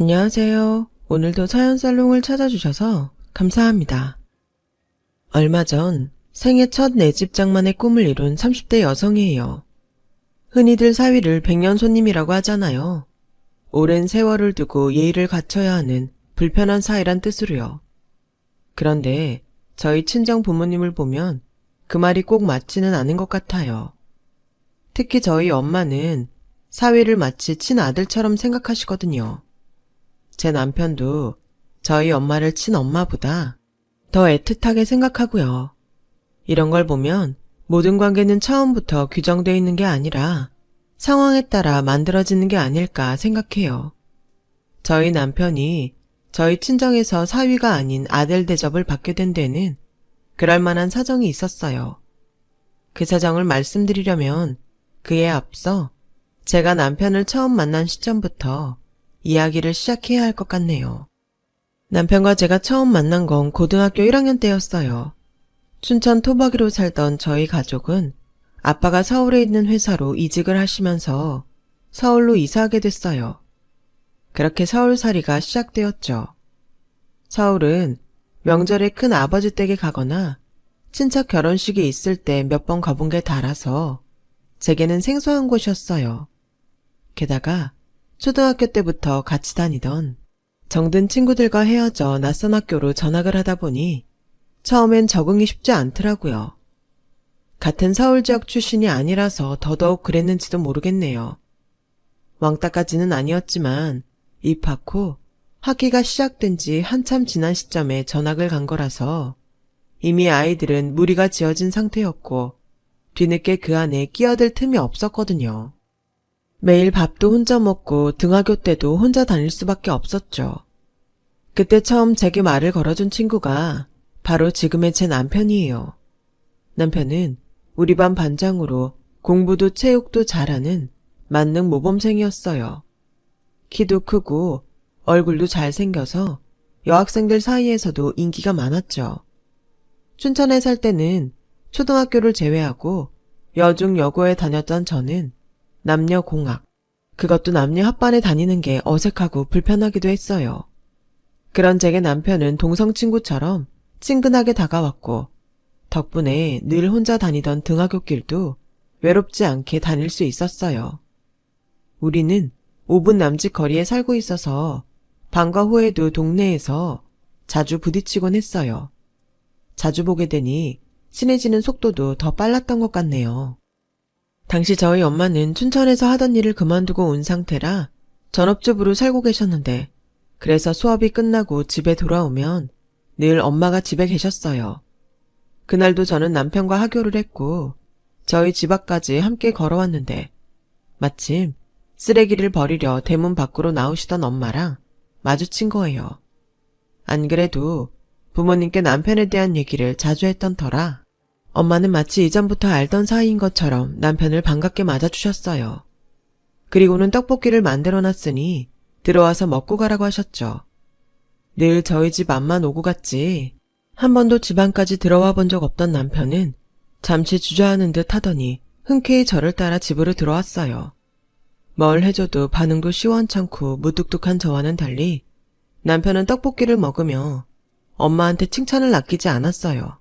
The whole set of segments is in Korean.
안녕하세요. 오늘도 사연살롱을 찾아주셔서 감사합니다. 얼마 전 생애 첫 내 집 장만의 꿈을 이룬 30대 여성이에요. 흔히들 사위를 백년 손님이라고 하잖아요. 오랜 세월을 두고 예의를 갖춰야 하는 불편한 사이란 뜻으로요. 그런데 저희 친정 부모님을 보면 그 말이 꼭 맞지는 않은 것 같아요. 특히 저희 엄마는 사위를 마치 친아들처럼 생각하시거든요. 제 남편도 저희 엄마를 친엄마보다 더 애틋하게 생각하고요. 이런 걸 보면 모든 관계는 처음부터 규정되어 있는 게 아니라 상황에 따라 만들어지는 게 아닐까 생각해요. 저희 남편이 저희 친정에서 사위가 아닌 아들 대접을 받게 된 데는 그럴 만한 사정이 있었어요. 그 사정을 말씀드리려면 그에 앞서 제가 남편을 처음 만난 시점부터 이야기를 시작해야 할 것 같네요. 남편과 제가 처음 만난 건 고등학교 1학년 때였어요. 춘천 토박이로 살던 저희 가족은 아빠가 서울에 있는 회사로 이직을 하시면서 서울로 이사하게 됐어요. 그렇게 서울살이가 시작되었죠. 서울은 명절에 큰 아버지 댁에 가거나 친척 결혼식이 있을 때 몇 번 가본 게 달아서 제게는 생소한 곳이었어요. 게다가 초등학교 때부터 같이 다니던 정든 친구들과 헤어져 낯선 학교로 전학을 하다 보니 처음엔 적응이 쉽지 않더라고요. 같은 서울 지역 출신이 아니라서 더더욱 그랬는지도 모르겠네요. 왕따까지는 아니었지만 입학 후 학기가 시작된 지 한참 지난 시점에 전학을 간 거라서 이미 아이들은 무리가 지어진 상태였고 뒤늦게 그 안에 끼어들 틈이 없었거든요. 매일 밥도 혼자 먹고 등하교 때도 혼자 다닐 수밖에 없었죠. 그때 처음 제게 말을 걸어준 친구가 바로 지금의 제 남편이에요. 남편은 우리 반 반장으로 공부도 체육도 잘하는 만능 모범생이었어요. 키도 크고 얼굴도 잘생겨서 여학생들 사이에서도 인기가 많았죠. 춘천에 살 때는 초등학교를 제외하고 여중 여고에 다녔던 저는 남녀공학, 그것도 남녀 합반에 다니는 게 어색하고 불편하기도 했어요. 그런 제게 남편은 동성 친구처럼 친근하게 다가왔고 덕분에 늘 혼자 다니던 등하교 길도 외롭지 않게 다닐 수 있었어요. 우리는 5분 남짓 거리에 살고 있어서 방과 후에도 동네에서 자주 부딪히곤 했어요. 자주 보게 되니 친해지는 속도도 더 빨랐던 것 같네요. 당시 저희 엄마는 춘천에서 하던 일을 그만두고 온 상태라 전업주부로 살고 계셨는데 그래서 수업이 끝나고 집에 돌아오면 늘 엄마가 집에 계셨어요. 그날도 저는 남편과 하교를 했고 저희 집 앞까지 함께 걸어왔는데 마침 쓰레기를 버리려 대문 밖으로 나오시던 엄마랑 마주친 거예요. 안 그래도 부모님께 남편에 대한 얘기를 자주 했던 터라 엄마는 마치 이전부터 알던 사이인 것처럼 남편을 반갑게 맞아주셨어요. 그리고는 떡볶이를 만들어놨으니 들어와서 먹고 가라고 하셨죠. 늘 저희 집 앞만 오고 갔지 한 번도 집 안까지 들어와 본 적 없던 남편은 잠시 주저하는 듯 하더니 흔쾌히 저를 따라 집으로 들어왔어요. 뭘 해줘도 반응도 시원찮고 무뚝뚝한 저와는 달리 남편은 떡볶이를 먹으며 엄마한테 칭찬을 아끼지 않았어요.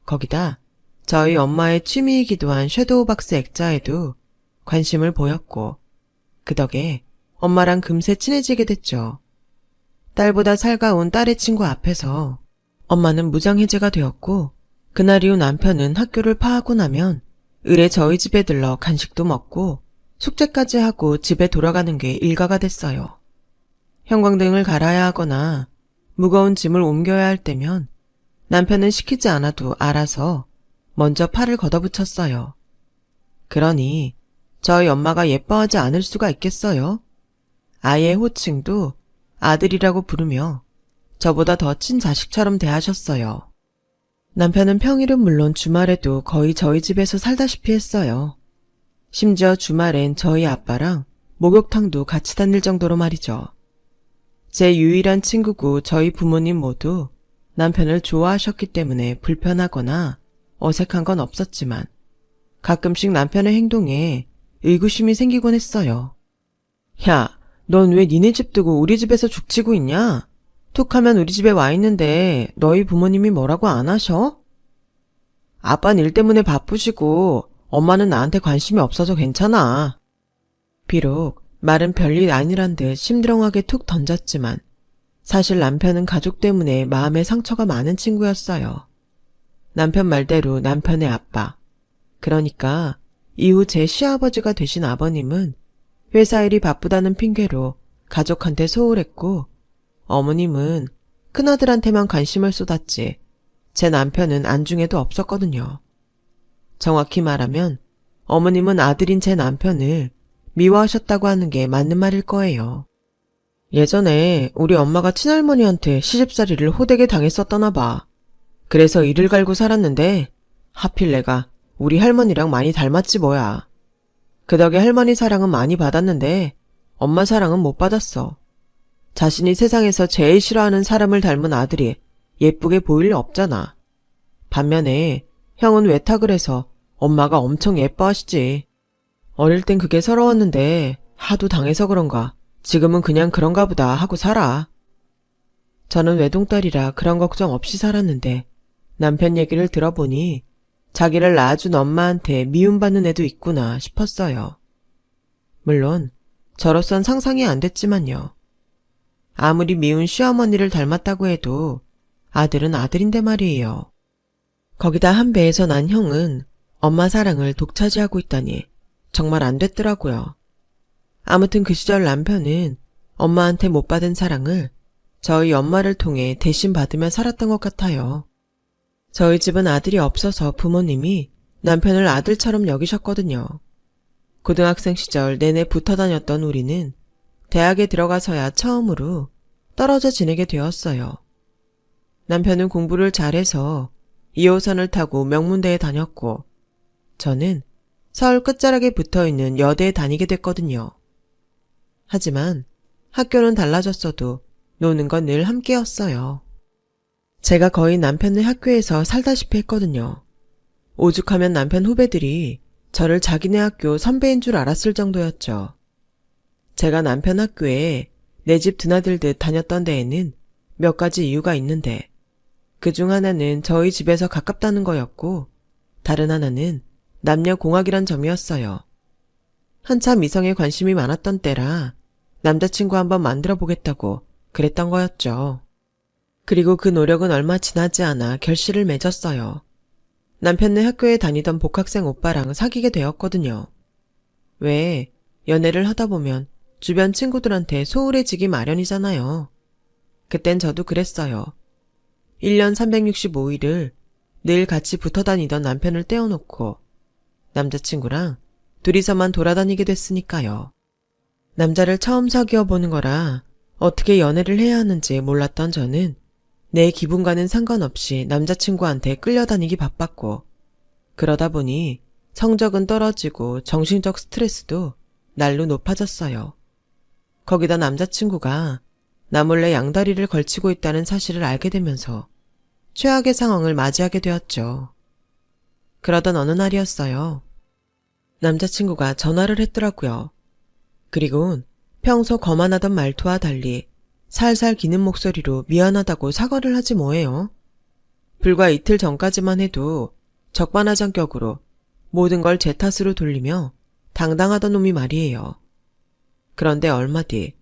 거기다 저희 엄마의 취미이기도 한 섀도우 박스 액자에도 관심을 보였고 그 덕에 엄마랑 금세 친해지게 됐죠. 딸보다 살가운 딸의 친구 앞에서 엄마는 무장해제가 되었고 그날 이후 남편은 학교를 파하고 나면 을에 저희 집에 들러 간식도 먹고 숙제까지 하고 집에 돌아가는 게 일과가 됐어요. 형광등을 갈아야 하거나 무거운 짐을 옮겨야 할 때면 남편은 시키지 않아도 알아서 먼저 팔을 걷어붙였어요. 그러니 저희 엄마가 예뻐하지 않을 수가 있겠어요? 아이의 호칭도 아들이라고 부르며 저보다 더 친자식처럼 대하셨어요. 남편은 평일은 물론 주말에도 거의 저희 집에서 살다시피 했어요. 심지어 주말엔 저희 아빠랑 목욕탕도 같이 다닐 정도로 말이죠. 제 유일한 친구고 저희 부모님 모두 남편을 좋아하셨기 때문에 불편하거나 어색한 건 없었지만 가끔씩 남편의 행동에 의구심이 생기곤 했어요. 야, 넌 왜 니네 집 두고 우리 집에서 죽치고 있냐? 툭 하면 우리 집에 와 있는데 너희 부모님이 뭐라고 안 하셔? 아빠는 일 때문에 바쁘시고 엄마는 나한테 관심이 없어서 괜찮아. 비록 말은 별일 아니란 듯 심드렁하게 툭 던졌지만 사실 남편은 가족 때문에 마음에 상처가 많은 친구였어요. 남편 말대로 남편의 아빠. 그러니까 이후 제 시아버지가 되신 아버님은 회사 일이 바쁘다는 핑계로 가족한테 소홀했고 어머님은 큰아들한테만 관심을 쏟았지 제 남편은 안중에도 없었거든요. 정확히 말하면 어머님은 아들인 제 남편을 미워하셨다고 하는 게 맞는 말일 거예요. 예전에 우리 엄마가 친할머니한테 시집살이를 호되게 당했었더나 봐. 그래서 이를 갈고 살았는데 하필 내가 우리 할머니랑 많이 닮았지 뭐야. 그 덕에 할머니 사랑은 많이 받았는데 엄마 사랑은 못 받았어. 자신이 세상에서 제일 싫어하는 사람을 닮은 아들이 예쁘게 보일 리 없잖아. 반면에 형은 외탁을 해서 엄마가 엄청 예뻐하시지. 어릴 땐 그게 서러웠는데 하도 당해서 그런가 지금은 그냥 그런가 보다 하고 살아. 저는 외동딸이라 그런 걱정 없이 살았는데 남편 얘기를 들어보니 자기를 낳아준 엄마한테 미움받는 애도 있구나 싶었어요. 물론 저로선 상상이 안 됐지만요. 아무리 미운 시어머니를 닮았다고 해도 아들은 아들인데 말이에요. 거기다 한 배에서 난 형은 엄마 사랑을 독차지하고 있다니 정말 안 됐더라고요. 아무튼 그 시절 남편은 엄마한테 못 받은 사랑을 저희 엄마를 통해 대신 받으며 살았던 것 같아요. 저희 집은 아들이 없어서 부모님이 남편을 아들처럼 여기셨거든요. 고등학생 시절 내내 붙어 다녔던 우리는 대학에 들어가서야 처음으로 떨어져 지내게 되었어요. 남편은 공부를 잘해서 2호선을 타고 명문대에 다녔고 저는 서울 끝자락에 붙어있는 여대에 다니게 됐거든요. 하지만 학교는 달라졌어도 노는 건 늘 함께였어요. 제가 거의 남편네 학교에서 살다시피 했거든요. 오죽하면 남편 후배들이 저를 자기네 학교 선배인 줄 알았을 정도였죠. 제가 남편 학교에 내 집 드나들듯 다녔던 데에는 몇 가지 이유가 있는데 그중 하나는 저희 집에서 가깝다는 거였고 다른 하나는 남녀공학이란 점이었어요. 한참 이성에 관심이 많았던 때라 남자친구 한번 만들어 보겠다고 그랬던 거였죠. 그리고 그 노력은 얼마 지나지 않아 결실을 맺었어요. 남편네 학교에 다니던 복학생 오빠랑 사귀게 되었거든요. 왜 연애를 하다 보면 주변 친구들한테 소홀해지기 마련이잖아요. 그땐 저도 그랬어요. 1년 365일을 늘 같이 붙어 다니던 남편을 떼어놓고 남자친구랑 둘이서만 돌아다니게 됐으니까요. 남자를 처음 사귀어 보는 거라 어떻게 연애를 해야 하는지 몰랐던 저는 내 기분과는 상관없이 남자친구한테 끌려다니기 바빴고 그러다 보니 성적은 떨어지고 정신적 스트레스도 날로 높아졌어요. 거기다 남자친구가 나 몰래 양다리를 걸치고 있다는 사실을 알게 되면서 최악의 상황을 맞이하게 되었죠. 그러던 어느 날이었어요. 남자친구가 전화를 했더라고요. 그리곤 평소 거만하던 말투와 달리 살살 기는 목소리로 미안하다고 사과를 하지 뭐예요. 불과 이틀 전까지만 해도 적반하장격으로 모든 걸 제 탓으로 돌리며 당당하던 놈이 말이에요. 그런데 얼마 뒤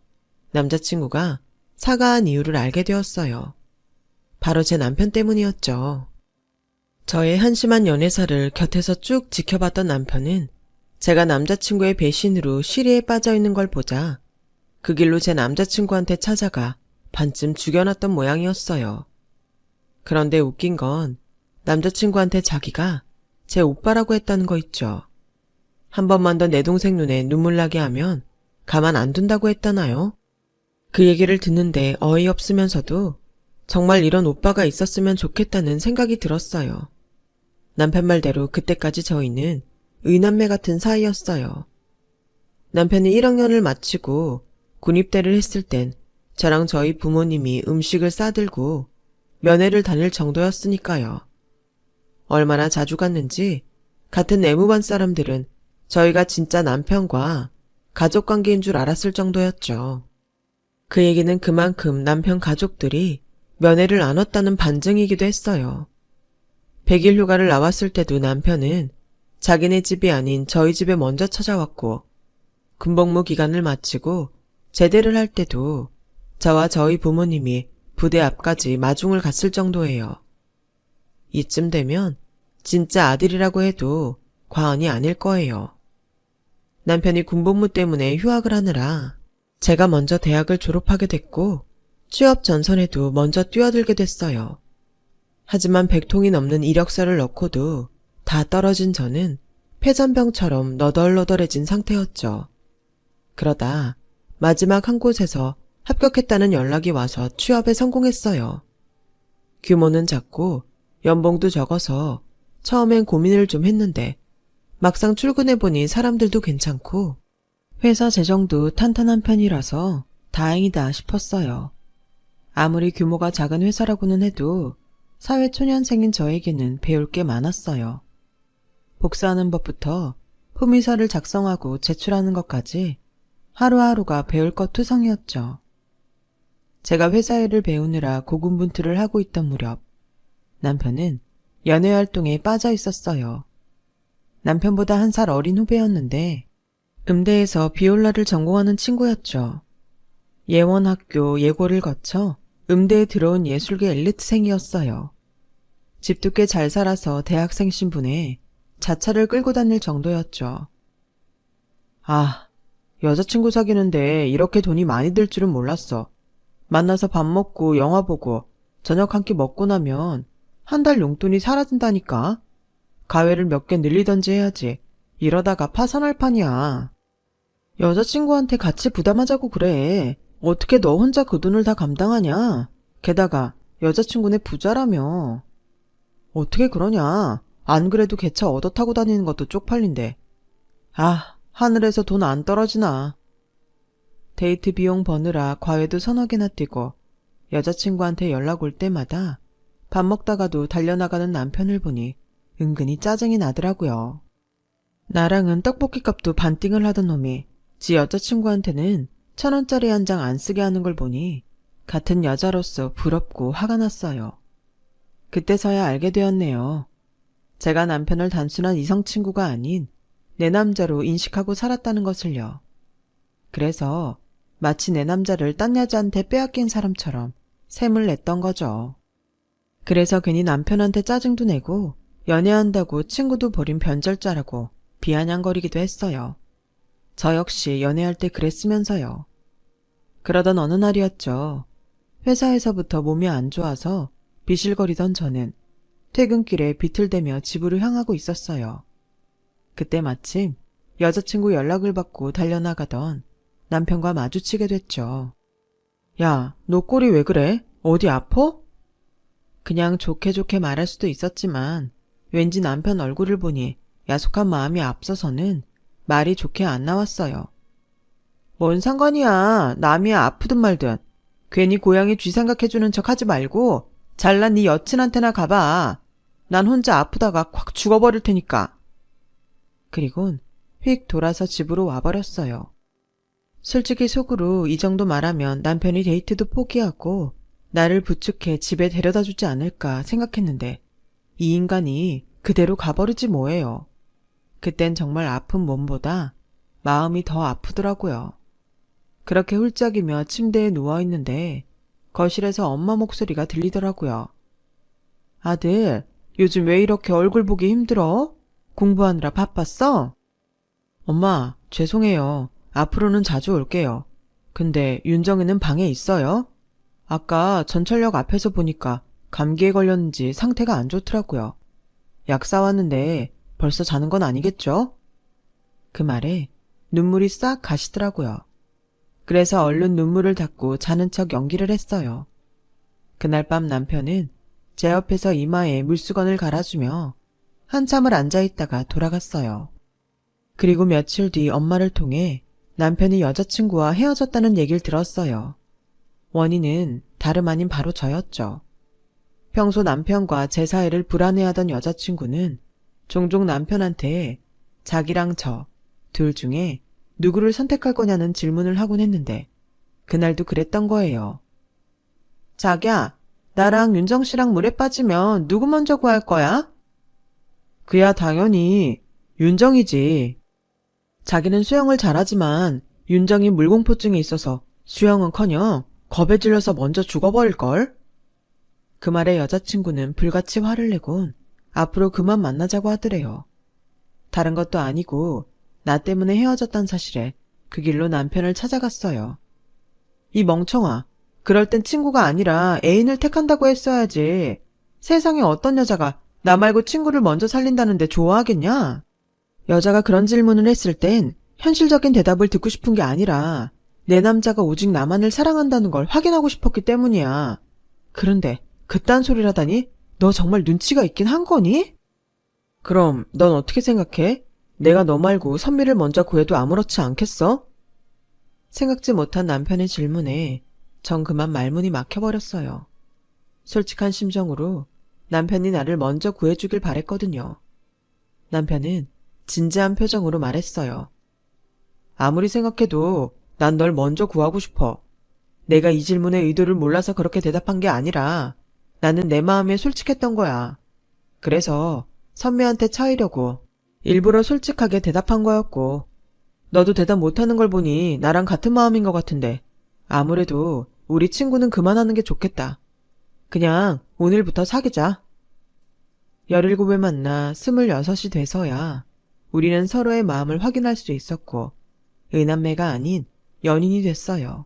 남자친구가 사과한 이유를 알게 되었어요. 바로 제 남편 때문이었죠. 저의 한심한 연애사를 곁에서 쭉 지켜봤던 남편은 제가 남자친구의 배신으로 시리에 빠져있는 걸 보자 그 길로 제 남자친구한테 찾아가 반쯤 죽여놨던 모양이었어요. 그런데 웃긴 건 남자친구한테 자기가 제 오빠라고 했다는 거 있죠. 한 번만 더 내 동생 눈에 눈물 나게 하면 가만 안 둔다고 했다나요? 그 얘기를 듣는데 어이없으면서도 정말 이런 오빠가 있었으면 좋겠다는 생각이 들었어요. 남편 말대로 그때까지 저희는 의남매 같은 사이였어요. 남편이 1학년을 마치고 군입대를 했을 땐 저랑 저희 부모님이 음식을 싸들고 면회를 다닐 정도였으니까요. 얼마나 자주 갔는지 같은 내무반 사람들은 저희가 진짜 남편과 가족관계인 줄 알았을 정도였죠. 그 얘기는 그만큼 남편 가족들이 면회를 안 왔다는 반증이기도 했어요. 100일 휴가를 나왔을 때도 남편은 자기네 집이 아닌 저희 집에 먼저 찾아왔고, 군복무 기간을 마치고 제대를 할 때도 저와 저희 부모님이 부대 앞까지 마중을 갔을 정도예요. 이쯤 되면 진짜 아들이라고 해도 과언이 아닐 거예요. 남편이 군복무 때문에 휴학을 하느라 제가 먼저 대학을 졸업하게 됐고 취업 전선에도 먼저 뛰어들게 됐어요. 하지만 100통이 넘는 이력서를 넣고도 다 떨어진 저는 폐전병처럼 너덜너덜해진 상태였죠. 그러다 마지막 한 곳에서 합격했다는 연락이 와서 취업에 성공했어요. 규모는 작고 연봉도 적어서 처음엔 고민을 좀 했는데 막상 출근해보니 사람들도 괜찮고 회사 재정도 탄탄한 편이라서 다행이다 싶었어요. 아무리 규모가 작은 회사라고는 해도 사회초년생인 저에게는 배울 게 많았어요. 복사하는 법부터 품위서를 작성하고 제출하는 것까지 하루하루가 배울 것 투성이었죠. 제가 회사 일을 배우느라 고군분투를 하고 있던 무렵 남편은 연애활동에 빠져 있었어요. 남편보다 1살 어린 후배였는데 음대에서 비올라를 전공하는 친구였죠. 예원학교 예고를 거쳐 음대에 들어온 예술계 엘리트생이었어요. 집도 꽤 잘 살아서 대학생 신분에 자차를 끌고 다닐 정도였죠. 아, 여자친구 사귀는데 이렇게 돈이 많이 들 줄은 몰랐어. 만나서 밥 먹고 영화 보고 저녁 한 끼 먹고 나면 한 달 용돈이 사라진다니까. 가회를 몇 개 늘리던지 해야지. 이러다가 파산할 판이야. 여자친구한테 같이 부담하자고 그래. 어떻게 너 혼자 그 돈을 다 감당하냐? 게다가 여자친구네 부자라며. 어떻게 그러냐? 안 그래도 개차 얻어 타고 다니는 것도 쪽팔린데. 아, 하늘에서 돈 안 떨어지나. 데이트 비용 버느라 과외도 서너 개나 뛰고 여자친구한테 연락 올 때마다 밥 먹다가도 달려나가는 남편을 보니 은근히 짜증이 나더라고요. 나랑은 떡볶이 값도 반띵을 하던 놈이 지 여자친구한테는 1,000원짜리 한 장 안 쓰게 하는 걸 보니 같은 여자로서 부럽고 화가 났어요. 그때서야 알게 되었네요. 제가 남편을 단순한 이성친구가 아닌 내 남자로 인식하고 살았다는 것을요. 그래서 마치 내 남자를 딴 여자한테 빼앗긴 사람처럼 셈을 냈던 거죠. 그래서 괜히 남편한테 짜증도 내고 연애한다고 친구도 버린 변절자라고 비아냥거리기도 했어요. 저 역시 연애할 때 그랬으면서요. 그러던 어느 날이었죠. 회사에서부터 몸이 안 좋아서 비실거리던 저는 퇴근길에 비틀대며 집으로 향하고 있었어요. 그때 마침 여자친구 연락을 받고 달려나가던 남편과 마주치게 됐죠. 야, 너 꼴이 왜 그래? 어디 아파? 그냥 좋게 좋게 말할 수도 있었지만 왠지 남편 얼굴을 보니 야속한 마음이 앞서서는 말이 좋게 안 나왔어요. 뭔 상관이야. 남이 아프든 말든. 괜히 고양이 쥐 생각해주는 척 하지 말고 잘난 네 여친한테나 가봐. 난 혼자 아프다가 콱 죽어버릴 테니까. 그리곤 휙 돌아서 집으로 와버렸어요. 솔직히 속으로 이 정도 말하면 남편이 데이트도 포기하고 나를 부축해 집에 데려다 주지 않을까 생각했는데 이 인간이 그대로 가버리지 뭐예요. 그땐 정말 아픈 몸보다 마음이 더 아프더라고요. 그렇게 훌쩍이며 침대에 누워있는데 거실에서 엄마 목소리가 들리더라고요. 아들, 요즘 왜 이렇게 얼굴 보기 힘들어? 공부하느라 바빴어? 엄마, 죄송해요. 앞으로는 자주 올게요. 근데 윤정이는 방에 있어요? 아까 전철역 앞에서 보니까 감기에 걸렸는지 상태가 안 좋더라고요. 약 사왔는데 벌써 자는 건 아니겠죠? 그 말에 눈물이 싹 가시더라고요. 그래서 얼른 눈물을 닦고 자는 척 연기를 했어요. 그날 밤 남편은 제 옆에서 이마에 물수건을 갈아주며 한참을 앉아있다가 돌아갔어요. 그리고 며칠 뒤 엄마를 통해 남편이 여자친구와 헤어졌다는 얘기를 들었어요. 원인은 다름 아닌 바로 저였죠. 평소 남편과 제 사이를 불안해하던 여자친구는 종종 남편한테 자기랑 저 둘 중에 누구를 선택할 거냐는 질문을 하곤 했는데 그날도 그랬던 거예요. 자기야, 나랑 윤정 씨랑 물에 빠지면 누구 먼저 구할 거야? 그야 당연히 윤정이지. 자기는 수영을 잘하지만 윤정이 물공포증이 있어서 수영은커녕 겁에 질려서 먼저 죽어버릴걸? 그 말에 여자친구는 불같이 화를 내곤 앞으로 그만 만나자고 하더래요. 다른 것도 아니고 나 때문에 헤어졌단 사실에 그 길로 남편을 찾아갔어요. 이 멍청아, 그럴 땐 친구가 아니라 애인을 택한다고 했어야지. 세상에 어떤 여자가 나 말고 친구를 먼저 살린다는데 좋아하겠냐? 여자가 그런 질문을 했을 땐 현실적인 대답을 듣고 싶은 게 아니라 내 남자가 오직 나만을 사랑한다는 걸 확인하고 싶었기 때문이야. 그런데 그딴 소리를 하다니 너 정말 눈치가 있긴 한 거니? 그럼 넌 어떻게 생각해? 내가 너 말고 선미를 먼저 구해도 아무렇지 않겠어? 생각지 못한 남편의 질문에 전 그만 말문이 막혀버렸어요. 솔직한 심정으로 남편이 나를 먼저 구해주길 바랬거든요. 남편은 진지한 표정으로 말했어요. 아무리 생각해도 난 널 먼저 구하고 싶어. 내가 이 질문의 의도를 몰라서 그렇게 대답한 게 아니라 나는 내 마음에 솔직했던 거야. 그래서 선미한테 차이려고 일부러 솔직하게 대답한 거였고 너도 대답 못하는 걸 보니 나랑 같은 마음인 것 같은데 아무래도 우리 친구는 그만하는 게 좋겠다. 그냥 오늘부터 사귀자. 17에 만나 26이 돼서야 우리는 서로의 마음을 확인할 수 있었고 의남매가 아닌 연인이 됐어요.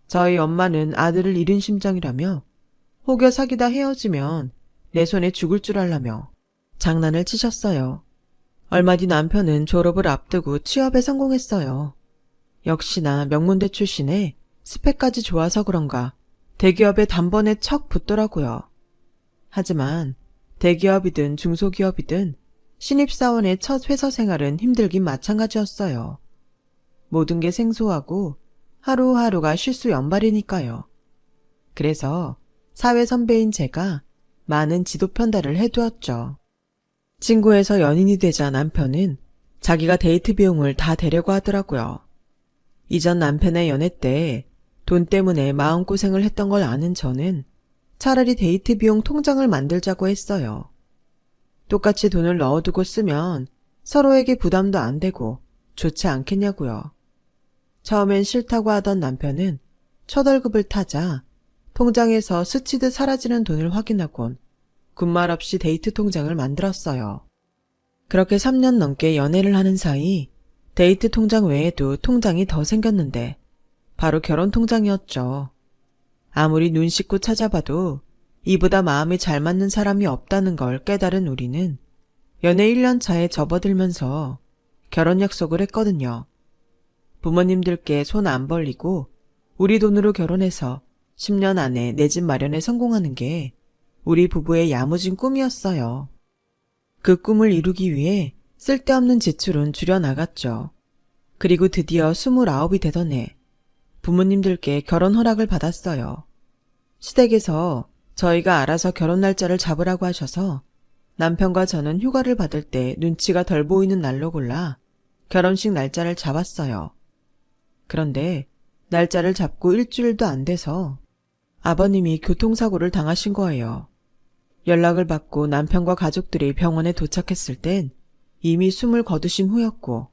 저희 엄마는 아들을 잃은 심정이라며 혹여 사귀다 헤어지면 내 손에 죽을 줄 알라며 장난을 치셨어요. 얼마 뒤 남편은 졸업을 앞두고 취업에 성공했어요. 역시나 명문대 출신에 스펙까지 좋아서 그런가 대기업에 단번에 척 붙더라고요. 하지만 대기업이든 중소기업이든 신입사원의 첫 회사 생활은 힘들긴 마찬가지였어요. 모든 게 생소하고 하루하루가 실수 연발이니까요. 그래서 사회 선배인 제가 많은 지도 편달을 해두었죠. 친구에서 연인이 되자 남편은 자기가 데이트 비용을 다 대려고 하더라고요. 이전 남편의 연애 때 돈 때문에 마음고생을 했던 걸 아는 저는 차라리 데이트 비용 통장을 만들자고 했어요. 똑같이 돈을 넣어두고 쓰면 서로에게 부담도 안 되고 좋지 않겠냐고요. 처음엔 싫다고 하던 남편은 첫 월급을 타자 통장에서 스치듯 사라지는 돈을 확인하곤 군말 없이 데이트 통장을 만들었어요. 그렇게 3년 넘게 연애를 하는 사이 데이트 통장 외에도 통장이 더 생겼는데 바로 결혼 통장이었죠. 아무리 눈 씻고 찾아봐도 이보다 마음이 잘 맞는 사람이 없다는 걸 깨달은 우리는 연애 1년 차에 접어들면서 결혼 약속을 했거든요. 부모님들께 손 안 벌리고 우리 돈으로 결혼해서 10년 안에 내 집 마련에 성공하는 게 우리 부부의 야무진 꿈이었어요. 그 꿈을 이루기 위해 쓸데없는 지출은 줄여나갔죠. 그리고 드디어 29이 되던 해 부모님들께 결혼 허락을 받았어요. 시댁에서 저희가 알아서 결혼 날짜를 잡으라고 하셔서 남편과 저는 휴가를 받을 때 눈치가 덜 보이는 날로 골라 결혼식 날짜를 잡았어요. 그런데 날짜를 잡고 일주일도 안 돼서 아버님이 교통사고를 당하신 거예요. 연락을 받고 남편과 가족들이 병원에 도착했을 땐 이미 숨을 거두신 후였고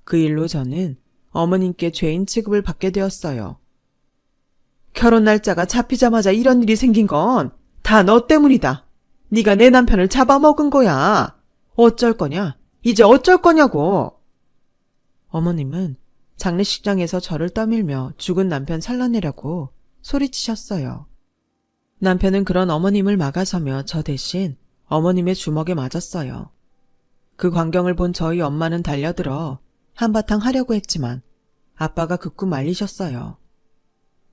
그 일로 저는 어머님께 죄인 취급을 받게 되었어요. 결혼 날짜가 잡히자마자 이런 일이 생긴 건 다 너 때문이다. 네가 내 남편을 잡아먹은 거야. 어쩔 거냐? 이제 어쩔 거냐고. 어머님은 장례식장에서 저를 떠밀며 죽은 남편 살려내려고 소리치셨어요. 남편은 그런 어머님을 막아서며 저 대신 어머님의 주먹에 맞았어요. 그 광경을 본 저희 엄마는 달려들어 한바탕 하려고 했지만 아빠가 극구 말리셨어요.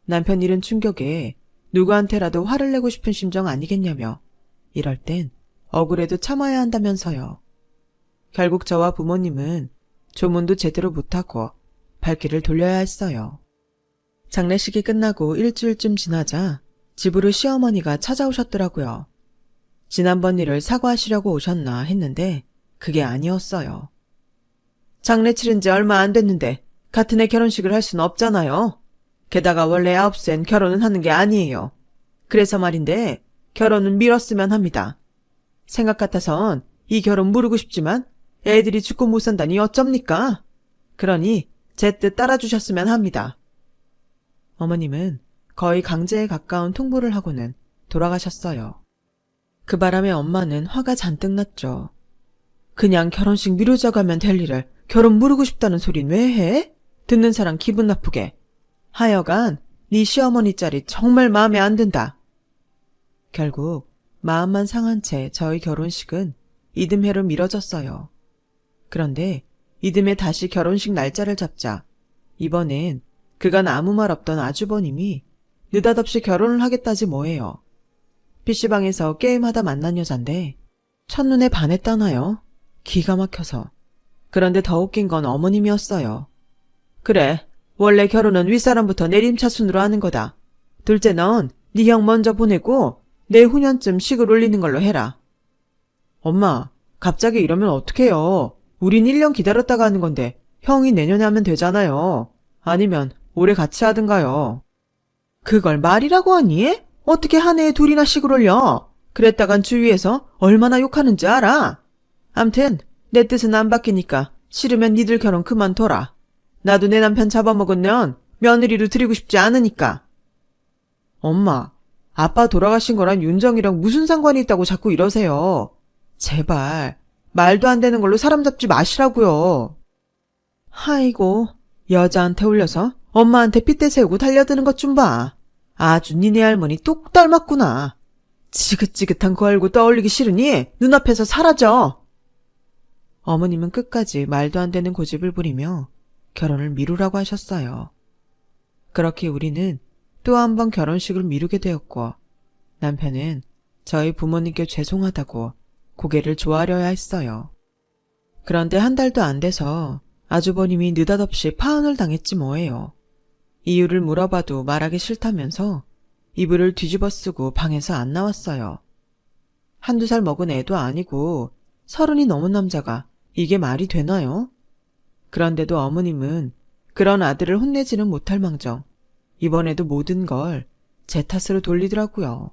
남편 잃은 충격에 누구한테라도 화를 내고 싶은 심정 아니겠냐며 이럴 땐 억울해도 참아야 한다면서요. 결국 저와 부모님은 조문도 제대로 못하고 발길을 돌려야 했어요. 장례식이 끝나고 일주일쯤 지나자 집으로 시어머니가 찾아오셨더라고요. 지난번 일을 사과하시려고 오셨나 했는데 그게 아니었어요. 장례 치른 지 얼마 안 됐는데 같은 해 결혼식을 할 수는 없잖아요. 게다가 원래 9세엔 결혼은 하는 게 아니에요. 그래서 말인데 결혼은 미뤘으면 합니다. 생각 같아선 이 결혼 미루고 싶지만 애들이 죽고 못 산다니 어쩝니까? 그러니 제 뜻 따라주셨으면 합니다. 어머님은 거의 강제에 가까운 통보를 하고는 돌아가셨어요. 그 바람에 엄마는 화가 잔뜩 났죠. 그냥 결혼식 미루자고 하면 될 일을 결혼 미루고 싶다는 소린 왜 해? 듣는 사람 기분 나쁘게. 하여간 네 시어머니 짤이 정말 마음에 안 든다. 결국 마음만 상한 채 저희 결혼식은 이듬해로 미뤄졌어요. 그런데 이듬해 다시 결혼식 날짜를 잡자 이번엔 그간 아무 말 없던 아주버님이 느닷없이 결혼을 하겠다지 뭐예요. PC방에서 게임하다 만난 여잔데 첫눈에 반했다나요? 기가 막혀서. 그런데 더 웃긴 건 어머님이었어요. 그래, 원래 결혼은 윗사람부터 내림차순으로 하는 거다. 둘째 넌 네 형 먼저 보내고 내후년쯤 식을 올리는 걸로 해라. 엄마, 갑자기 이러면 어떡해요. 우린 1년 기다렸다가 하는 건데 형이 내년에 하면 되잖아요. 아니면 올해 같이 하든가요. 그걸 말이라고 하니? 어떻게 한 해에 둘이나 식을 올려? 그랬다간 주위에서 얼마나 욕하는지 알아? 암튼 내 뜻은 안 바뀌니까 싫으면 니들 결혼 그만둬라. 나도 내 남편 잡아먹으면 며느리로 드리고 싶지 않으니까. 엄마, 아빠 돌아가신 거랑 윤정이랑 무슨 상관이 있다고 자꾸 이러세요. 제발 말도 안 되는 걸로 사람 잡지 마시라고요. 아이고, 여자한테 올려서 엄마한테 핏대 세우고 달려드는 것 좀 봐. 아주 니네 할머니 똑 닮았구나. 지긋지긋한 그 얼굴 떠올리기 싫으니 눈앞에서 사라져. 어머님은 끝까지 말도 안 되는 고집을 부리며 결혼을 미루라고 하셨어요. 그렇게 우리는 또 한 번 결혼식을 미루게 되었고 남편은 저희 부모님께 죄송하다고 고개를 조아려야 했어요. 그런데 한 달도 안 돼서 아주버님이 느닷없이 파혼을 당했지 뭐예요. 이유를 물어봐도 말하기 싫다면서 이불을 뒤집어 쓰고 방에서 안 나왔어요. 한두 살 먹은 애도 아니고 30이 넘은 남자가 이게 말이 되나요? 그런데도 어머님은 그런 아들을 혼내지는 못할 망정 이번에도 모든 걸 제 탓으로 돌리더라고요.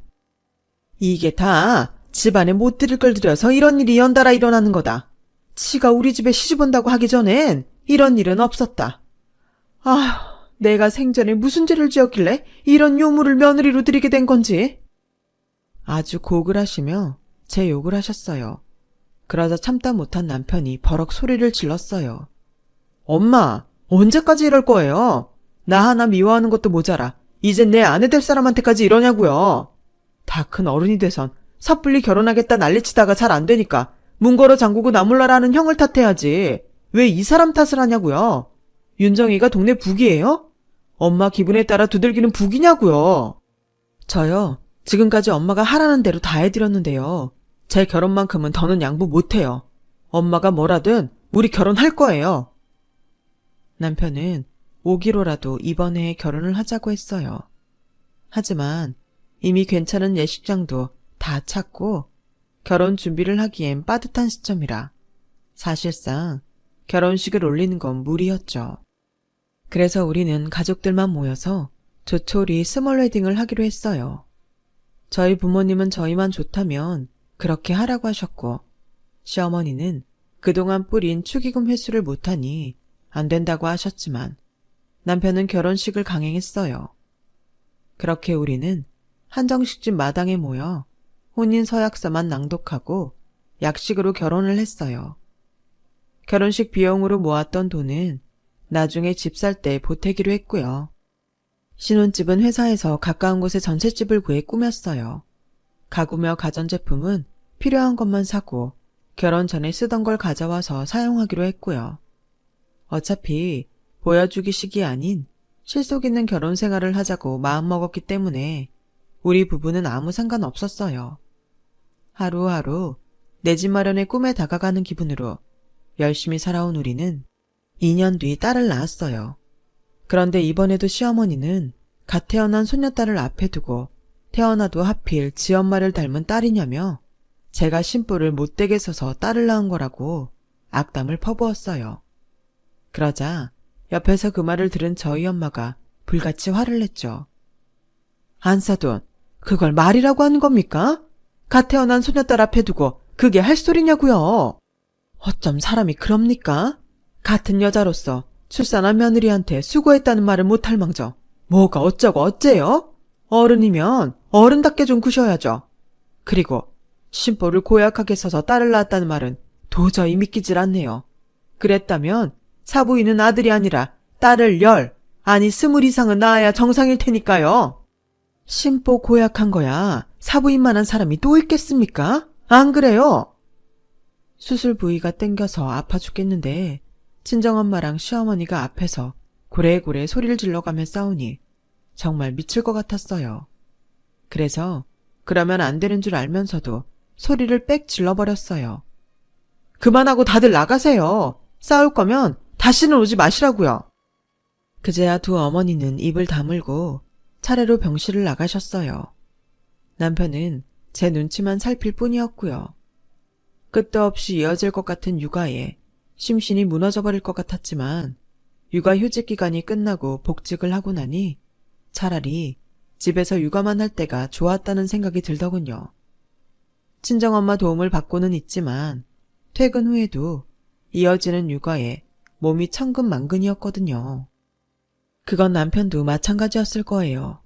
이게 다 집안에 못 들일 걸 들여서 이런 일이 연달아 일어나는 거다. 지가 우리 집에 시집 온다고 하기 전엔 이런 일은 없었다. 아, 내가 생전에 무슨 죄를 지었길래 이런 요물을 며느리로 들이게 된 건지. 아주 곡을 하시며 제 욕을 하셨어요. 그러자 참다 못한 남편이 버럭 소리를 질렀어요. 엄마, 언제까지 이럴 거예요? 나 하나 미워하는 것도 모자라 이젠 내 아내 될 사람한테까지 이러냐고요. 다 큰 어른이 돼선 섣불리 결혼하겠다 난리치다가 잘 안 되니까 문 걸어 잠그고 나 몰라라 하는 형을 탓해야지. 왜 이 사람 탓을 하냐고요. 윤정이가 동네 북이에요? 엄마 기분에 따라 두들기는 북이냐고요. 저요, 지금까지 엄마가 하라는 대로 다 해드렸는데요. 제 결혼만큼은 더는 양보 못해요. 엄마가 뭐라든 우리 결혼할 거예요. 남편은 오기로라도 이번 해에 결혼을 하자고 했어요. 하지만 이미 괜찮은 예식장도 다 찾고 결혼 준비를 하기엔 빠듯한 시점이라 사실상 결혼식을 올리는 건 무리였죠. 그래서 우리는 가족들만 모여서 조촐히 스몰 웨딩을 하기로 했어요. 저희 부모님은 저희만 좋다면 그렇게 하라고 하셨고 시어머니는 그동안 뿌린 축의금 회수를 못하니 안 된다고 하셨지만 남편은 결혼식을 강행했어요. 그렇게 우리는 한정식집 마당에 모여 혼인 서약서만 낭독하고 약식으로 결혼을 했어요. 결혼식 비용으로 모았던 돈은 나중에 집 살 때 보태기로 했고요. 신혼집은 회사에서 가까운 곳에 전셋집을 구해 꾸몄어요. 가구며 가전제품은 필요한 것만 사고 결혼 전에 쓰던 걸 가져와서 사용하기로 했고요. 어차피 보여주기식이 아닌 실속 있는 결혼 생활을 하자고 마음먹었기 때문에 우리 부부는 아무 상관 없었어요. 하루하루 내 집 마련의 꿈에 다가가는 기분으로 열심히 살아온 우리는 2년 뒤 딸을 낳았어요. 그런데 이번에도 시어머니는 갓 태어난 손녀딸을 앞에 두고 태어나도 하필 지엄마를 닮은 딸이냐며 제가 심부를 못되게 써서 딸을 낳은 거라고 악담을 퍼부었어요. 그러자 옆에서 그 말을 들은 저희 엄마가 불같이 화를 냈죠. 안사돈, 그걸 말이라고 하는 겁니까? 갓 태어난 소녀딸 앞에 두고 그게 할 소리냐고요? 어쩜 사람이 그럽니까? 같은 여자로서 출산한 며느리한테 수고했다는 말을 못할 망정 뭐가 어쩌고 어째요? 어른이면 어른답게 좀 구셔야죠. 그리고 신보를 고약하게 써서 딸을 낳았다는 말은 도저히 믿기질 않네요. 그랬다면 사부인은 아들이 아니라 딸을 10, 아니 20 이상은 낳아야 정상일 테니까요. 신보 고약한 거야 사부인만한 사람이 또 있겠습니까? 안 그래요? 수술 부위가 땡겨서 아파 죽겠는데 친정엄마랑 시어머니가 앞에서 고래고래 소리를 질러가며 싸우니 정말 미칠 것 같았어요. 그래서 그러면 안 되는 줄 알면서도 소리를 빽 질러버렸어요. 그만하고 다들 나가세요. 싸울 거면 다시는 오지 마시라고요. 그제야 두 어머니는 입을 다물고 차례로 병실을 나가셨어요. 남편은 제 눈치만 살필 뿐이었고요. 끝도 없이 이어질 것 같은 육아에 심신이 무너져버릴 것 같았지만 육아휴직 기간이 끝나고 복직을 하고 나니 차라리 집에서 육아만 할 때가 좋았다는 생각이 들더군요. 친정엄마 도움을 받고는 있지만 퇴근 후에도 이어지는 육아에 몸이 천근만근이었거든요. 그건 남편도 마찬가지였을 거예요.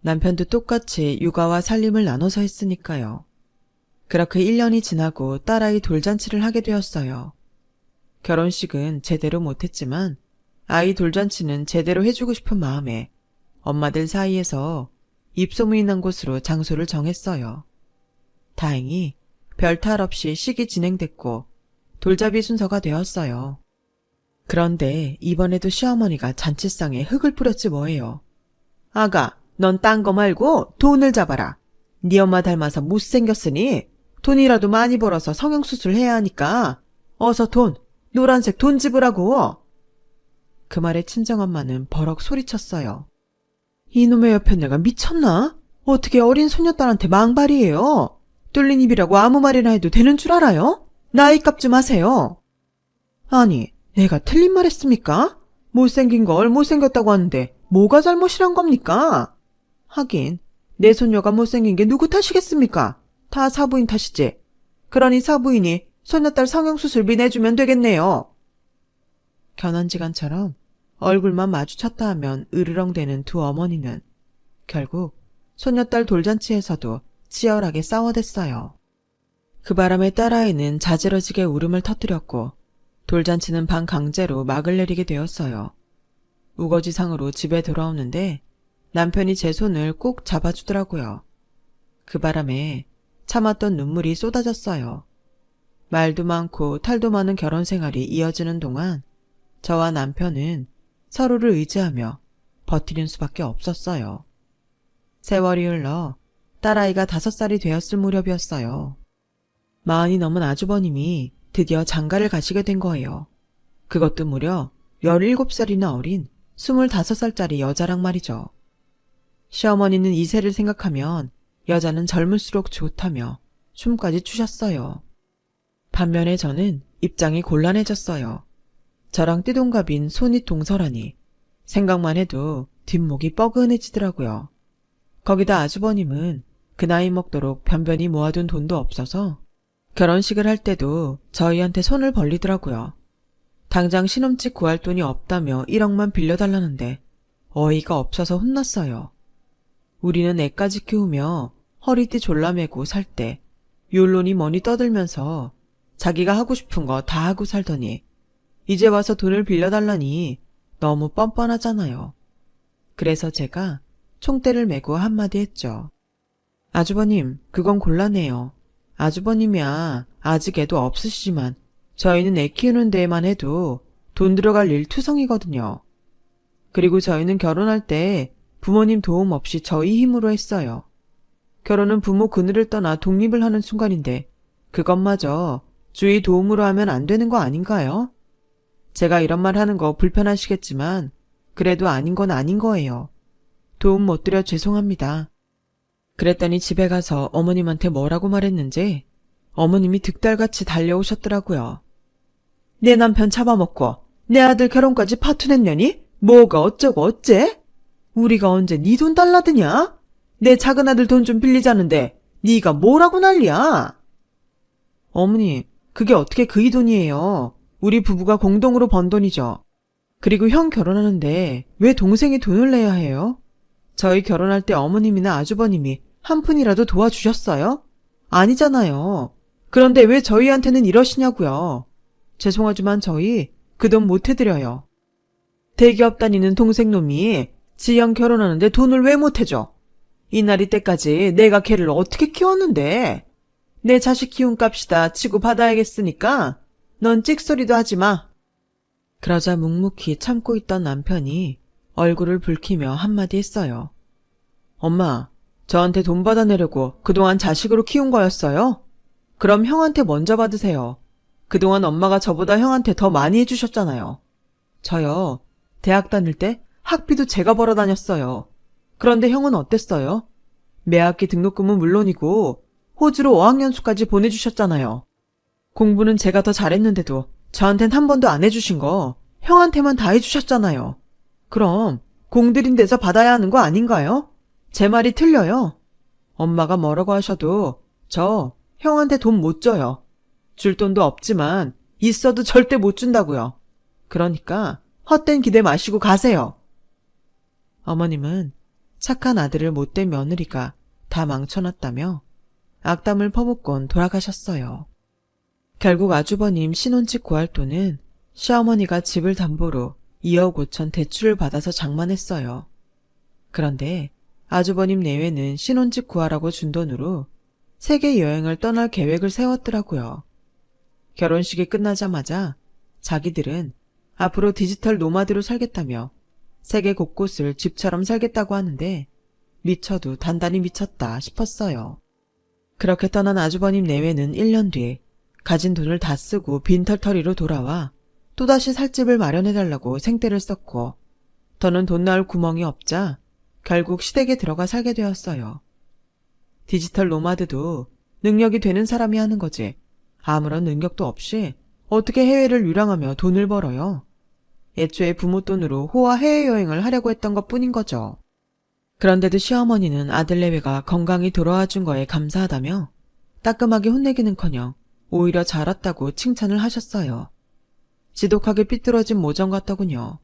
남편도 똑같이 육아와 살림을 나눠서 했으니까요. 그렇게 1년이 지나고 딸아이 돌잔치를 하게 되었어요. 결혼식은 제대로 못했지만 아이 돌잔치는 제대로 해주고 싶은 마음에 엄마들 사이에서 입소문이 난 곳으로 장소를 정했어요. 다행히 별 탈 없이 식이 진행됐고 돌잡이 순서가 되었어요. 그런데 이번에도 시어머니가 잔치상에 흙을 뿌렸지 뭐예요. 아가, 넌 딴 거 말고 돈을 잡아라. 네 엄마 닮아서 못생겼으니 돈이라도 많이 벌어서 성형수술 해야 하니까 어서 돈, 노란색 돈 집으라고. 그 말에 친정엄마는 버럭 소리쳤어요. 이놈의 옆에 내가 미쳤나? 어떻게 어린 소녀딸한테 망발이에요? 뚫린 입이라고 아무 말이나 해도 되는 줄 알아요? 나이값 좀 하세요. 아니, 내가 틀린 말 했습니까? 못생긴 걸 못생겼다고 하는데 뭐가 잘못이란 겁니까? 하긴 내 손녀가 못생긴 게 누구 탓이겠습니까? 다 사부인 탓이지. 그러니 사부인이 소녀딸 성형수술비 내주면 되겠네요. 견원지간처럼 얼굴만 마주쳤다 하면 으르렁대는 두 어머니는 결국 소녀딸 돌잔치에서도 치열하게 싸워댔어요. 그 바람에 딸아이는 자지러지게 울음을 터뜨렸고 돌잔치는 반강제로 막을 내리게 되었어요. 우거지상으로 집에 돌아오는데 남편이 제 손을 꼭 잡아주더라고요. 그 바람에 참았던 눈물이 쏟아졌어요. 말도 많고 탈도 많은 결혼 생활이 이어지는 동안 저와 남편은 서로를 의지하며 버티는 수밖에 없었어요. 세월이 흘러 딸아이가 5살이 되었을 무렵이었어요. 40이 넘은 아주버님이 드디어 장가를 가시게 된 거예요. 그것도 무려 17살이나 어린 25살짜리 여자랑 말이죠. 시어머니는 이세를 생각하면 여자는 젊을수록 좋다며 춤까지 추셨어요. 반면에 저는 입장이 곤란해졌어요. 저랑 띠동갑인 손윗 동서라니 생각만 해도 뒷목이 뻐근해지더라고요. 거기다 아주버님은 그 나이 먹도록 변변히 모아둔 돈도 없어서 결혼식을 할 때도 저희한테 손을 벌리더라고요. 당장 신혼집 구할 돈이 없다며 1억만 빌려달라는데 어이가 없어서 혼났어요. 우리는 애까지 키우며 허리띠 졸라매고 살 때 욜로니 뭐니 떠들면서 자기가 하고 싶은 거 다 하고 살더니 이제 와서 돈을 빌려달라니 너무 뻔뻔하잖아요. 그래서 제가 총대를 메고 한마디 했죠. 아주버님, 그건 곤란해요. 아주버님이야 아직 애도 없으시지만 저희는 애 키우는 데에만 해도 돈 들어갈 일 투성이거든요. 그리고 저희는 결혼할 때 부모님 도움 없이 저희 힘으로 했어요. 결혼은 부모 그늘을 떠나 독립을 하는 순간인데 그것마저 주위 도움으로 하면 안 되는 거 아닌가요? 제가 이런 말 하는 거 불편하시겠지만 그래도 아닌 건 아닌 거예요. 도움 못 드려 죄송합니다. 그랬더니 집에 가서 어머님한테 뭐라고 말했는지 어머님이 득달같이 달려오셨더라고요. 내 남편 잡아먹고 내 아들 결혼까지 파투냈냐니? 뭐가 어쩌고 어째? 우리가 언제 네 돈 달라드냐? 내 작은 아들 돈 좀 빌리자는데 네가 뭐라고 난리야? 어머니, 그게 어떻게 그이 돈이에요? 우리 부부가 공동으로 번 돈이죠. 그리고 형 결혼하는데 왜 동생이 돈을 내야 해요? 저희 결혼할 때 어머님이나 아주버님이 한 푼이라도 도와주셨어요? 아니잖아요. 그런데 왜 저희한테는 이러시냐고요. 죄송하지만 저희 그 돈 못 해드려요. 대기업 다니는 동생놈이 지형 결혼하는데 돈을 왜 못 해줘? 이날이 때까지 내가 걔를 어떻게 키웠는데? 내 자식 키운 값이다 치고 받아야겠으니까 넌 찍소리도 하지 마. 그러자 묵묵히 참고 있던 남편이 얼굴을 붉히며 한마디 했어요. 엄마, 저한테 돈 받아내려고 그동안 자식으로 키운 거였어요? 그럼 형한테 먼저 받으세요. 그동안 엄마가 저보다 형한테 더 많이 해주셨잖아요. 저요, 대학 다닐 때 학비도 제가 벌어 다녔어요. 그런데 형은 어땠어요? 매학기 등록금은 물론이고 호주로 어학연수까지 보내주셨잖아요. 공부는 제가 더 잘했는데도 저한텐 한 번도 안 해주신 거 형한테만 다 해주셨잖아요. 그럼 공들인 데서 받아야 하는 거 아닌가요? 제 말이 틀려요. 엄마가 뭐라고 하셔도 저 형한테 돈 못 줘요. 줄 돈도 없지만 있어도 절대 못 준다고요. 그러니까 헛된 기대 마시고 가세요. 어머님은 착한 아들을 못된 며느리가 다 망쳐놨다며 악담을 퍼붓곤 돌아가셨어요. 결국 아주버님 신혼집 구할 돈은 시어머니가 집을 담보로 2억 5천 대출을 받아서 장만했어요. 그런데 아주버님 내외는 신혼집 구하라고 준 돈으로 세계 여행을 떠날 계획을 세웠더라고요. 결혼식이 끝나자마자 자기들은 앞으로 디지털 노마드로 살겠다며 세계 곳곳을 집처럼 살겠다고 하는데 미쳐도 단단히 미쳤다 싶었어요. 그렇게 떠난 아주버님 내외는 1년 뒤 가진 돈을 다 쓰고 빈털터리로 돌아와 또다시 살 집을 마련해달라고 생떼를 썼고 더는 돈 나올 구멍이 없자 결국 시댁에 들어가 살게 되었어요. 디지털 노마드도 능력이 되는 사람이 하는 거지 아무런 능력도 없이 어떻게 해외를 유랑하며 돈을 벌어요. 애초에 부모 돈으로 호화 해외여행을 하려고 했던 것뿐인 거죠. 그런데도 시어머니는 아들 내외가 건강히 돌아와 준 거에 감사하다며 따끔하게 혼내기는커녕 오히려 잘 왔다고 칭찬을 하셨어요. 지독하게 삐뚤어진 모정 같더군요.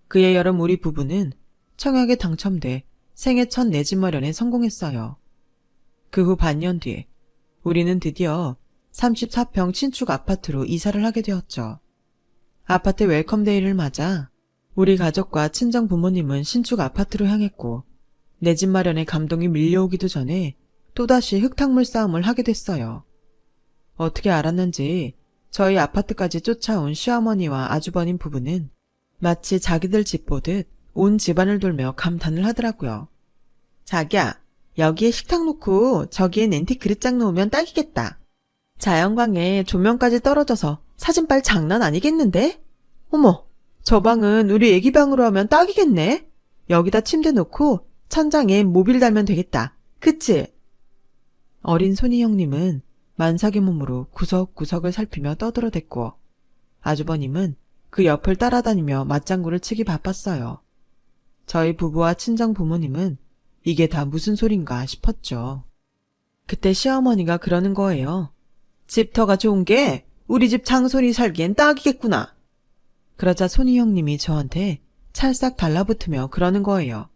그해 여름 우리 부부는 청약에 당첨돼 생애 첫 내 집 마련에 성공했어요. 그 후 반년 뒤 우리는 드디어 34평 신축 아파트로 이사를 하게 되었죠. 아파트 웰컴데이를 맞아 우리 가족과 친정 부모님은 신축 아파트로 향했고 내 집 마련의 감동이 밀려오기도 전에 또다시 흙탕물 싸움을 하게 됐어요. 어떻게 알았는지 저희 아파트까지 쫓아온 시어머니와 아주버님 부부는 마치 자기들 집 보듯 온 집안을 돌며 감탄을 하더라고요. 자기야, 여기에 식탁 놓고 저기엔 앤틱 그릇장 놓으면 딱이겠다. 자연광에 조명까지 떨어져서 사진빨 장난 아니겠는데? 어머, 저 방은 우리 애기 방으로 하면 딱이겠네? 여기다 침대 놓고 천장에 모빌 달면 되겠다. 그치? 어린 손이 형님은 만삭의 몸으로 구석구석을 살피며 떠들어댔고 아주버님은 그 옆을 따라다니며 맞장구를 치기 바빴어요. 저희 부부와 친정 부모님은 이게 다 무슨 소린가 싶었죠. 그때 시어머니가 그러는 거예요. 집터가 좋은 게 우리 집 장손이 살기엔 딱이겠구나. 그러자 손이 형님이 저한테 찰싹 달라붙으며 그러는 거예요.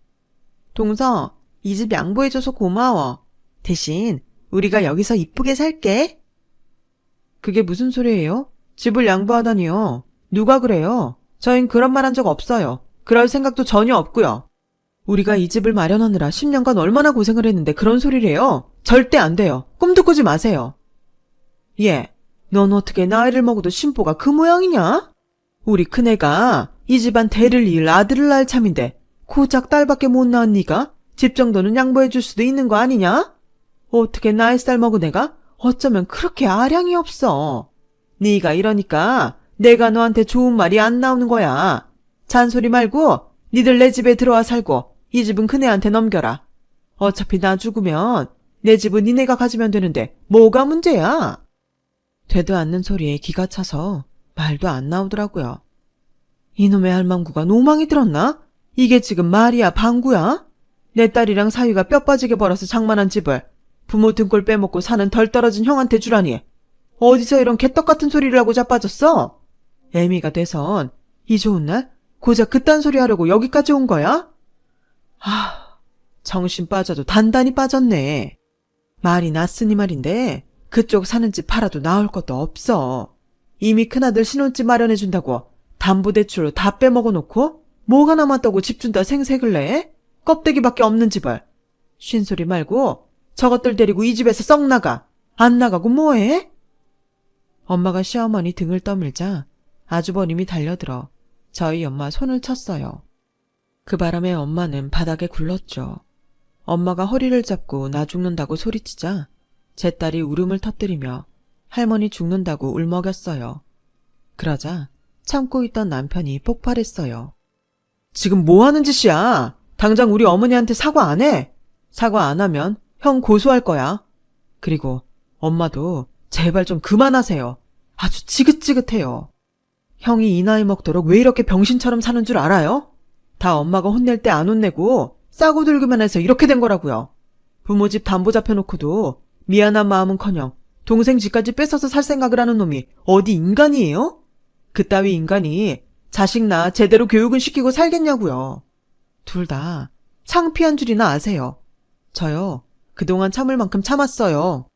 동서, 이 집 양보해줘서 고마워. 대신 우리가 여기서 이쁘게 살게. 그게 무슨 소리예요? 집을 양보하다니요. 누가 그래요? 저흰 그런 말 한 적 없어요. 그럴 생각도 전혀 없고요. 우리가 이 집을 마련하느라 10년간 얼마나 고생을 했는데 그런 소리래요? 절대 안 돼요. 꿈도 꾸지 마세요. 예, 넌 어떻게 나이를 먹어도 심보가 그 모양이냐? 우리 큰애가 이 집안 대를 이을 아들을 낳을 참인데 고작 딸밖에 못 낳은 네가 집 정도는 양보해 줄 수도 있는 거 아니냐? 어떻게 나이 살 먹은 애가 어쩌면 그렇게 아량이 없어. 네가 이러니까 내가 너한테 좋은 말이 안 나오는 거야. 잔소리 말고 니들 내 집에 들어와 살고 이 집은 큰애한테 넘겨라. 어차피 나 죽으면 내 집은 니네가 가지면 되는데 뭐가 문제야? 되도 않는 소리에 기가 차서 말도 안 나오더라고요. 이놈의 할망구가 노망이 들었나? 이게 지금 말이야 방구야? 내 딸이랑 사위가 뼈 빠지게 벌어서 장만한 집을 부모 등골 빼먹고 사는 덜 떨어진 형한테 주라니. 어디서 이런 개떡 같은 소리를 하고 자빠졌어? 애미가 돼선 이 좋은 날 고작 그딴 소리 하려고 여기까지 온 거야? 정신 빠져도 단단히 빠졌네. 말이 났으니 말인데 그쪽 사는 집 팔아도 나올 것도 없어. 이미 큰아들 신혼집 마련해준다고 담보대출로 다 빼먹어놓고 뭐가 남았다고 집 준다 생색을 내? 껍데기밖에 없는 집을. 쉰소리 말고 저것들 데리고 이 집에서 썩 나가. 안 나가고 뭐해? 엄마가 시어머니 등을 떠밀자 아주버님이 달려들어 저희 엄마 손을 쳤어요. 그 바람에 엄마는 바닥에 굴렀죠. 엄마가 허리를 잡고 나 죽는다고 소리치자 제 딸이 울음을 터뜨리며 할머니 죽는다고 울먹였어요. 그러자 참고 있던 남편이 폭발했어요. 지금 뭐 하는 짓이야? 당장 우리 어머니한테 사과 안 해? 사과 안 하면 형 고소할 거야. 그리고 엄마도 제발 좀 그만하세요. 아주 지긋지긋해요. 형이 이 나이 먹도록 왜 이렇게 병신처럼 사는 줄 알아요? 다 엄마가 혼낼 때 안 혼내고 싸고 들기만 해서 이렇게 된 거라고요. 부모 집 담보 잡혀놓고도 미안한 마음은커녕 동생 집까지 뺏어서 살 생각을 하는 놈이 어디 인간이에요? 그따위 인간이 자식 낳아 제대로 교육은 시키고 살겠냐고요. 둘 다 창피한 줄이나 아세요. 저요, 그동안 참을 만큼 참았어요.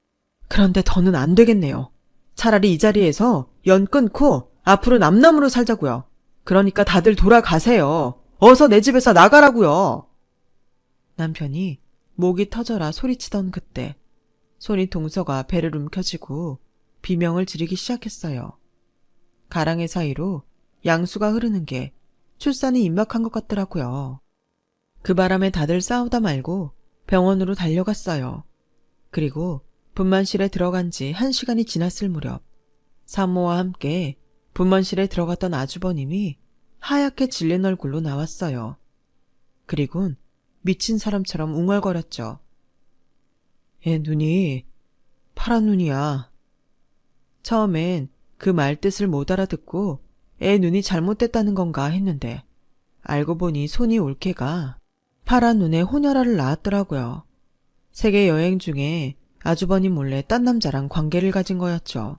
그런데 더는 안 되겠네요. 차라리 이 자리에서 연 끊고 앞으로 남남으로 살자고요. 그러니까 다들 돌아가세요. 어서 내 집에서 나가라고요. 남편이 목이 터져라 소리치던 그때 손이 동서가 배를 움켜쥐고 비명을 지르기 시작했어요. 가랑의 사이로 양수가 흐르는 게 출산이 임박한 것 같더라고요. 그 바람에 다들 싸우다 말고 병원으로 달려갔어요. 그리고 분만실에 들어간 지 1시간이 지났을 무렵 산모와 함께 분만실에 들어갔던 아주버님이 하얗게 질린 얼굴로 나왔어요. 그리곤 미친 사람처럼 웅얼거렸죠. 얘 눈이 파란 눈이야. 처음엔 그 말뜻을 못 알아듣고 애 눈이 잘못됐다는 건가 했는데 알고 보니 손이 올케가 파란 눈에 혼혈아를 낳았더라고요. 세계 여행 중에 아주버님 몰래 딴 남자랑 관계를 가진 거였죠.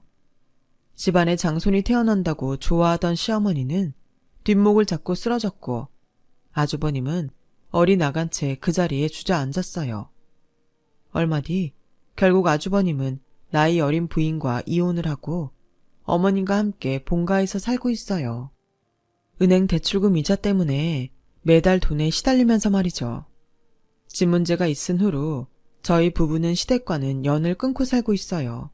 집안에 장손이 태어난다고 좋아하던 시어머니는 뒷목을 잡고 쓰러졌고 아주버님은 얼이 나간 채 그 자리에 주저앉았어요. 얼마 뒤 결국 아주버님은 나이 어린 부인과 이혼을 하고 어머님과 함께 본가에서 살고 있어요. 은행 대출금 이자 때문에 매달 돈에 시달리면서 말이죠. 집 문제가 있은 후로 저희 부부는 시댁과는 연을 끊고 살고 있어요.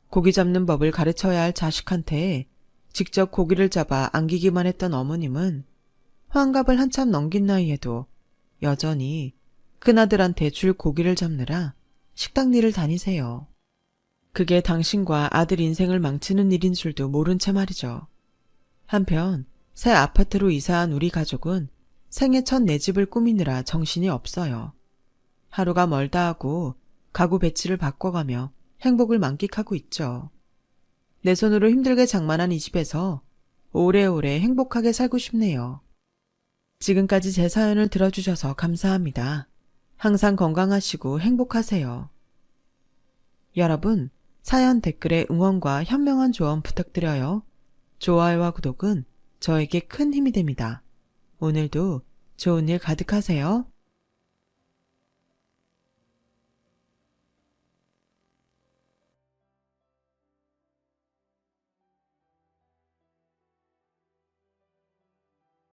고기 잡는 법을 가르쳐야 할 자식한테 직접 고기를 잡아 안기기만 했던 어머님은 환갑을 한참 넘긴 나이에도 여전히 큰아들한테 줄 고기를 잡느라 식당 일을 다니세요. 그게 당신과 아들 인생을 망치는 일인 줄도 모른 채 말이죠. 한편 새 아파트로 이사한 우리 가족은 생애 첫 내 집을 꾸미느라 정신이 없어요. 하루가 멀다 하고 가구 배치를 바꿔가며 행복을 만끽하고 있죠. 내 손으로 힘들게 장만한 이 집에서 오래오래 행복하게 살고 싶네요. 지금까지 제 사연을 들어주셔서 감사합니다. 항상 건강하시고 행복하세요. 여러분, 사연 댓글에 응원과 현명한 조언 부탁드려요. 좋아요와 구독은 저에게 큰 힘이 됩니다. 오늘도 좋은 일 가득하세요.